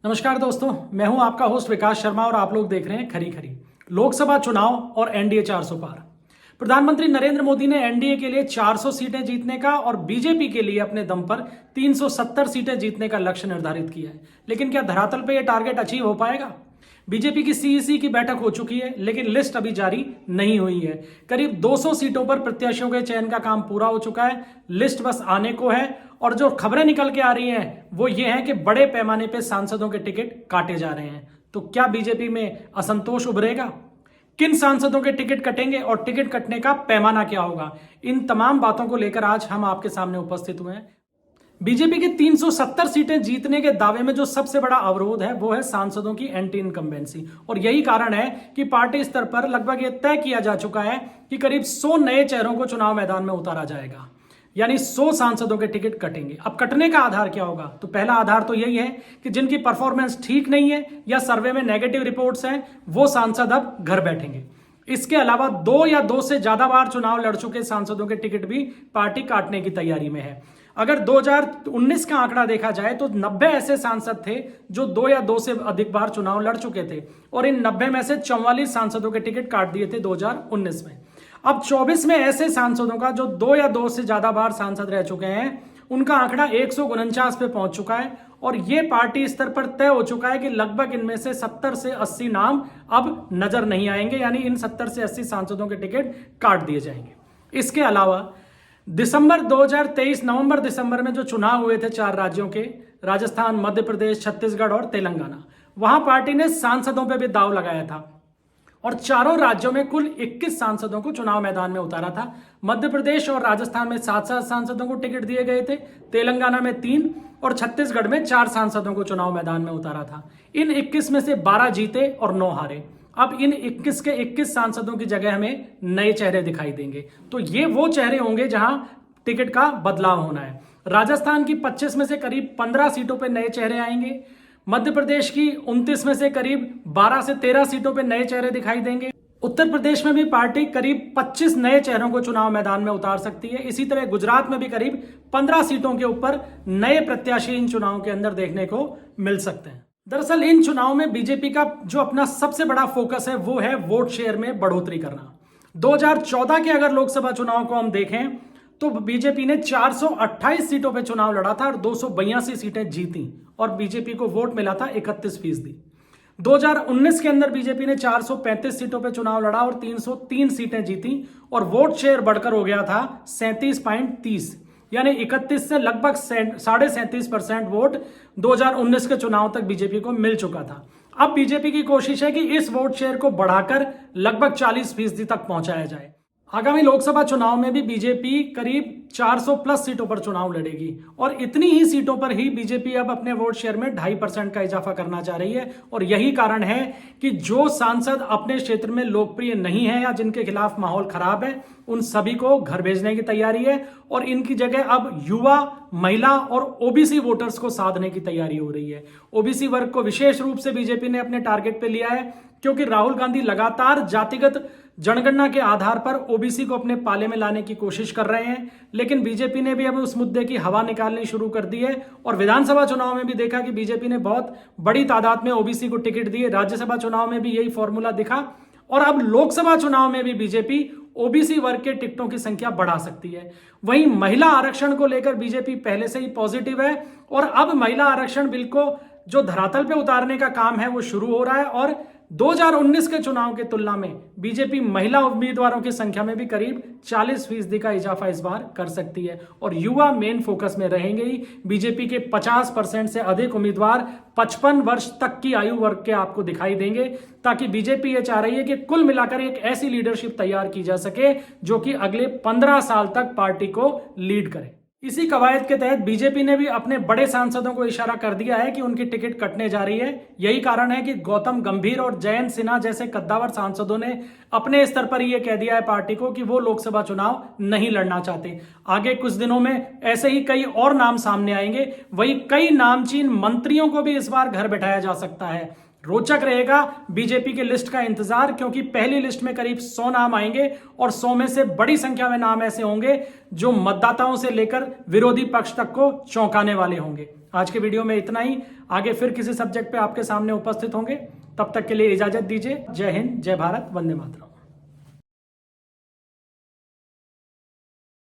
नमस्कार दोस्तों, मैं हूं आपका होस्ट विकास शर्मा और आप लोग देख रहे हैं खरी खरी। लोकसभा चुनाव और एनडीए 400 पार। प्रधानमंत्री नरेंद्र मोदी ने एनडीए के लिए 400 सीटें जीतने का और बीजेपी के लिए अपने दम पर 370 सीटें जीतने का लक्ष्य निर्धारित किया है। लेकिन क्या धरातल पर यह टारगेट अचीव हो पाएगा? बीजेपी की सीईसी की बैठक हो चुकी है, लेकिन लिस्ट अभी जारी नहीं हुई है। करीब 200 सीटों पर प्रत्याशियों के चयन का काम पूरा हो चुका है, लिस्ट बस आने को है। और जो खबरें निकल के आ रही हैं वो ये है कि बड़े पैमाने पे सांसदों के टिकट काटे जा रहे हैं। तो क्या बीजेपी में असंतोष उभरेगा? किन सांसदों के टिकट कटेंगे और टिकट कटने का पैमाना क्या होगा? इन तमाम बातों को लेकर आज हम आपके सामने उपस्थित हुए हैं। बीजेपी के 370 सीटें जीतने के दावे में जो सबसे बड़ा अवरोध है वो है सांसदों की एंटी इनकम्बेंसी। और यही कारण है कि पार्टी स्तर पर लगभग यह तय किया जा चुका है कि करीब 100 नए चेहरों को चुनाव मैदान में उतारा जाएगा, यानी 100 सांसदों के टिकट कटेंगे। अब कटने का आधार क्या होगा? तो पहला आधार तो यही है कि जिनकी परफॉर्मेंस ठीक नहीं है या सर्वे में नेगेटिव रिपोर्ट्स हैं, वो सांसद अब घर बैठेंगे। इसके अलावा 2 या 2 से ज्यादा बार चुनाव लड़ चुके सांसदों के टिकट भी पार्टी काटने की तैयारी में है। अगर 2019 का आंकड़ा देखा जाए तो 90 ऐसे सांसद थे जो 2 या 2 से अधिक बार चुनाव लड़ चुके थे और इन 90 में से 44 सांसदों के टिकट काट दिए थे 2019 में। अब 24 में ऐसे सांसदों का जो 2 या 2 से ज्यादा बार सांसद रह चुके हैं, उनका आंकड़ा 149 पे पहुंच चुका है और यह पार्टी स्तर पर तय हो चुका है कि लगभग इनमें से 70 से 80 नाम अब नजर नहीं आएंगे, यानी इन 70 से 80 सांसदों के टिकट काट दिए जाएंगे। इसके अलावा दिसंबर 2023 नवंबर दिसंबर में जो चुनाव हुए थे 4 राज्यों के, राजस्थान, मध्य प्रदेश, छत्तीसगढ़ और तेलंगाना, वहां पार्टी ने सांसदों पर भी दांव लगाया था और चारों राज्यों में कुल 21 सांसदों को चुनाव मैदान में उतारा था। मध्य प्रदेश और राजस्थान में 7-7 सांसदों को टिकट दिए गए थे, तेलंगाना में 3 और छत्तीसगढ़ में 4 सांसदों को चुनाव मैदान में उतारा था। इन 21 में से 12 जीते और 9 हारे। अब इन 21 के 21 सांसदों की जगह हमें नए चेहरे दिखाई देंगे। तो ये वो चेहरे होंगे जहां टिकट का बदलाव होना है। राजस्थान की 25 में से करीब 15 सीटों पर नए चेहरे आएंगे। मध्य प्रदेश की 29 में से करीब 12 से 13 सीटों पर नए चेहरे दिखाई देंगे। उत्तर प्रदेश में भी पार्टी करीब 25 नए चेहरों को चुनाव मैदान में उतार सकती है। इसी तरह गुजरात में भी करीब 15 सीटों के ऊपर नए प्रत्याशी इन चुनाव के अंदर देखने को मिल सकते हैं। दरअसल इन चुनाव में बीजेपी का जो अपना सबसे बड़ा फोकस है वो है वोट शेयर में बढ़ोतरी करना। 2014 के अगर लोकसभा चुनाव को हम देखें तो बीजेपी ने 428 सीटों पे चुनाव लड़ा था और 282 सीटें जीती और बीजेपी को वोट मिला था 31%। 2019 के अंदर बीजेपी ने 435 सीटों पे चुनाव लड़ा और 303 सीटें जीती और वोट शेयर बढ़कर हो गया था 37.30, यानी 31 से लगभग 37.5% वोट 2019 के चुनाव तक बीजेपी को मिल चुका था। अब बीजेपी की कोशिश है कि इस वोट शेयर को बढ़ाकर लगभग 40% तक पहुंचाया जाए। आगामी लोकसभा चुनाव में भी बीजेपी करीब 400 प्लस सीटों पर चुनाव लड़ेगी और इतनी ही सीटों पर ही बीजेपी अब अपने वोट शेयर में 2.5% का इजाफा करना चाह रही है। और यही कारण है कि जो सांसद अपने क्षेत्र में लोकप्रिय नहीं है या जिनके खिलाफ माहौल खराब है, उन सभी को घर भेजने की तैयारी है और इनकी जगह अब युवा, महिला और ओबीसी वोटर्स को साधने की तैयारी हो रही है। ओबीसी वर्ग को विशेष रूप से बीजेपी ने अपने टारगेट पे लिया है क्योंकि राहुल गांधी लगातार जातिगत जनगणना के आधार पर ओबीसी को अपने पाले में लाने की कोशिश कर रहे हैं, लेकिन बीजेपी ने भी अब उस मुद्दे की हवा निकालनी शुरू कर दी है और विधानसभा चुनाव में भी देखा कि बीजेपी ने बहुत बड़ी तादाद में ओबीसी को टिकट दिए। राज्यसभा चुनाव में भी यही फॉर्मूला दिखा और अब लोकसभा चुनाव में भी बीजेपी ओबीसी वर्ग के टिकटों की संख्या बढ़ा सकती है। वहीं महिला आरक्षण को लेकर बीजेपी पहले से ही पॉजिटिव है और अब महिला आरक्षण बिल को जो धरातल पे उतारने का काम है वो शुरू हो रहा है और 2019 के चुनाव की तुलना में बीजेपी महिला उम्मीदवारों की संख्या में भी करीब 40% का इजाफा इस बार कर सकती है और युवा मेन फोकस में रहेंगे ही। बीजेपी के 50% से अधिक उम्मीदवार 55 वर्ष तक की आयु वर्ग के आपको दिखाई देंगे, ताकि बीजेपी ये चाह रही है कि कुल मिलाकर एक ऐसी लीडरशिप तैयार की जा सके जो कि अगले 15 साल तक पार्टी को लीड करे। इसी कवायद के तहत बीजेपी ने भी अपने बड़े सांसदों को इशारा कर दिया है कि उनकी टिकट कटने जा रही है। यही कारण है कि गौतम गंभीर और जयंत सिन्हा जैसे कद्दावर सांसदों ने अपने स्तर पर यह कह दिया है पार्टी को कि वो लोकसभा चुनाव नहीं लड़ना चाहते। आगे कुछ दिनों में ऐसे ही कई और नाम सामने आएंगे। वही कई नामचीन मंत्रियों को भी इस बार घर बैठाया जा सकता है। रोचक रहेगा बीजेपी के लिस्ट का इंतजार, क्योंकि पहली लिस्ट में करीब 100 नाम आएंगे और 100 में से बड़ी संख्या में नाम ऐसे होंगे जो मतदाताओं से लेकर विरोधी पक्ष तक को चौंकाने वाले होंगे। आज के वीडियो में इतना ही। आगे फिर किसी सब्जेक्ट पे आपके सामने उपस्थित होंगे। तब तक के लिए इजाजत दीजिए। जय हिंद, जय भारत, वंदे मातरम।